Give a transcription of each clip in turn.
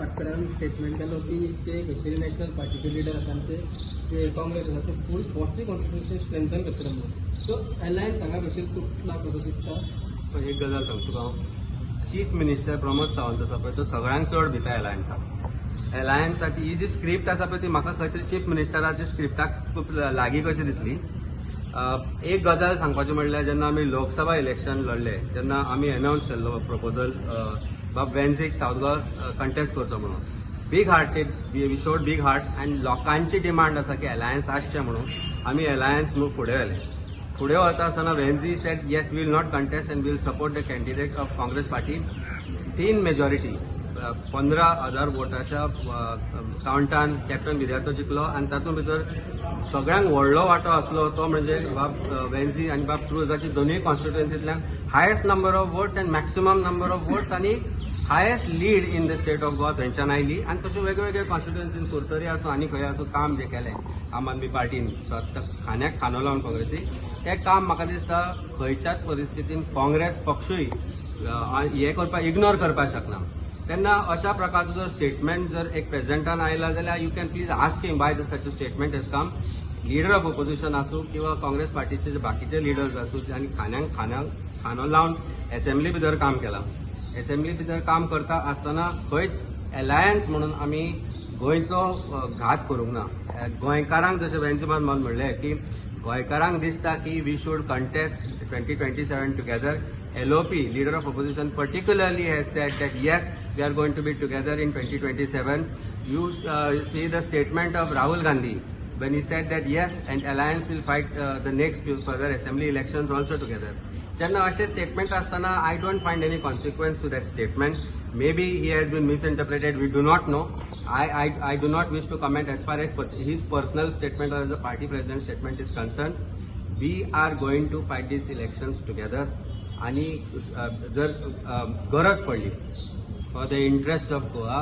पाटकरान statement केलो की ते खंयतरी नॅशनल पार्टीचे लिडर आसा आनी ते काँग्रेस आसा ते फूल फॉस्टली कॉन्स्टिट्युशन स्ट्रेंथन करतले म्हणून. सो अलायन्स हांगा भितर तुटला कसो दिसता. एक गजाल सांगता तुका हांव, चीफ मिनिस्टर प्रमोद सावंत आसा पळय तो सगळ्यांक चड भिता अलायन्साक. अलायन्साची ही जी स्क्रिप्ट आसा पळय ती म्हाका खंय तरी चीफ मिनिस्टराच्या स्क्रिप्टाक खूब लागीं कशी दिसली. एक गजाल सांगपाचें म्हणल्यार जेन्ना आमी लोकसभा इलेक्शन लढले तेन्ना आमी अनावन्स केल्लो प्रपोजल वेन्सीक साऊथ गोवा कंटेस्ट करचो म्हणून. Big hearted we showed big heart and लोकांची डिमांड आसा की अलायन्स आसचें म्हणून आमी अलायन्स मूव फुडें व्हेलें. फुडें वता आसतना Venzy said yes we will not contest and we will support the candidate of Congress party. थीन मेजॉरिटी 15,000 वोटाच्या कावंटान कॅप्टन विद्यार्थो जिखलो आनी तातूंत भितर सगळ्यांक व्हडलो वांटो आसलो तो म्हणजे वेन्सी आनी क्रुजाची दोनूय कॉन्स्टिट्युएन्सींतल्यान highest number of votes and maximum number of votes आनी highest lead in the state of Goa थंयच्यान आयली. आनी तशें वेगवेगळ्या कॉन्स्टिट्युएन्सीन कुर्तरी आसूं आनी खंय आसूं काम जें केलें आम आदमी पार्टीन खांद्याक खांदो लावन काँग्रेसीक तें काम म्हाका दिसता खंयच्याच परिस्थितीन काँग्रेस पक्षूय इग्नोर करपाक शकना. तेन्ना अशा प्रकारचो जर स्टेटमेंट जर एक प्रेसिडेंटान आयला जाल्यार you can please ask him by such statement has come. Leader of opposition आसूं किंवा काँग्रेस पार्टीचे जे बाकीचे लिडर्स आसूं आनी खांद्याक खांदो लावन असेंब्ली भितर काम केलां. असेंब्ली भितर काम करता आसतना खंयच अलायन्स म्हणून आमी गोंयचो घात करूंक ना. गोंयकारांक जशें वेन्सीमान म्हणलें की गोंयकारांक दिसता की we should contest 2027 together. LOP, leader of opposition, particularly has said that yes, we are going to be together in 2027. You see the statement of Rahul Gandhi when he said that yes, and alliance will fight the next few further assembly elections also together. Jenna ashe statement asthana, I don't find any consequence to that statement. Maybe he has been misinterpreted. We do not know. I do not wish to comment as far as his personal statement or as the party president's statement is concerned. We are going to fight these elections together. आणि जर गरज पडली for the interest of Goa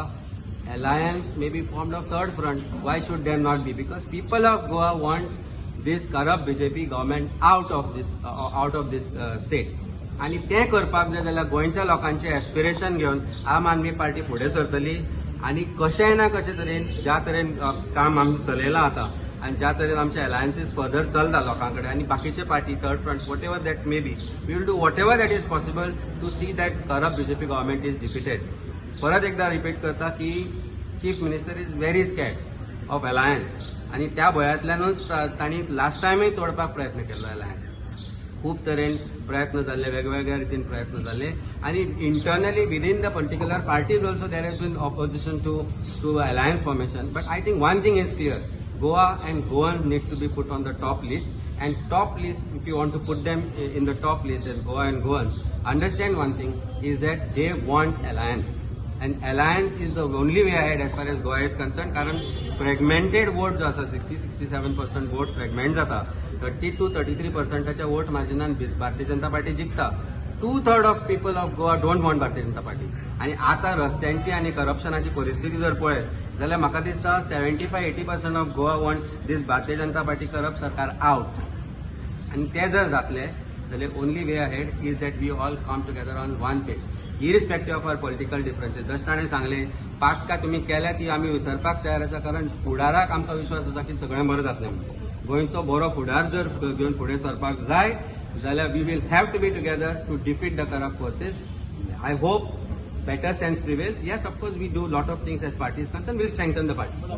alliance may be formed of third front. Why should there not be? Because people of Goa want this corrupt BJP government out of this state. आणि ते करपाक जाय जाल्यार गोंयच्या लोकांचे एस्पिरेशन घेवन आम आदमी पार्टी फुडें सरतली आणि कशेंय ना कशें तरेन ज्या तरेन काम आमी चलयलां आतां आणि ज्या तरेन आमचे अलायन्सीस फर्दर चलता लोकां कडेन आनी बाकीचे party third front whatever that may be we will do whatever that is possible to see that corrupt BJP government is defeated. परत एकदा रिपीट करता की chief minister is very scared of alliance आणि त्या भंयातल्यानूच तांणी last टायमूय तोडपाक प्रयत्न केल्लो alliance. खूब तरेन प्रयत्न जाल्ले, वेगवेगळ्या रितीन प्रयत्न जाल्ले आणि internally within the particular parties also there has been opposition to alliance formation. But I think one thing is clear, Goa and Goans need to be put on the top list, and top list, if you want to put them in the top list as Goa and Goans, understand one thing is that they want alliance, and alliance is the only way ahead as far as Goa is concerned. कारण fragmented vote जो आसा 60-67% vote fragment जाता, 30-33% vote मार्जिनान भारतीय Janata party जिखता. 2/3 of people of Goa don't want भारतीय Janata party. आणि आता रस्त्यांची आणि करप्शनाची परिस्थिती जर पळयत जाल्यार म्हाका दिसता 75-80% of Goa want this Bharatiya Janata Party corrupt सरकार आउट. आणि ते जर जातले जाल्यार only way ahead is that we all come together on one page irrespective of our political differences. जशें ताणें सांगलें पाटका तुमी केल्या ती आमी विसरपाक तयार आसा, कारण फुडाराक आमकां विश्वास आसा की सगळें बरें जातलें म्हणून. गोंयचो बरो फुडार जर घेवन फुडें सरपाक जाय जाल्यार we will have to be together to defeat the corrupt forces. I hope better sense prevails. Yes, of course, we do a lot of things as parties concerned. We'll strengthen the party.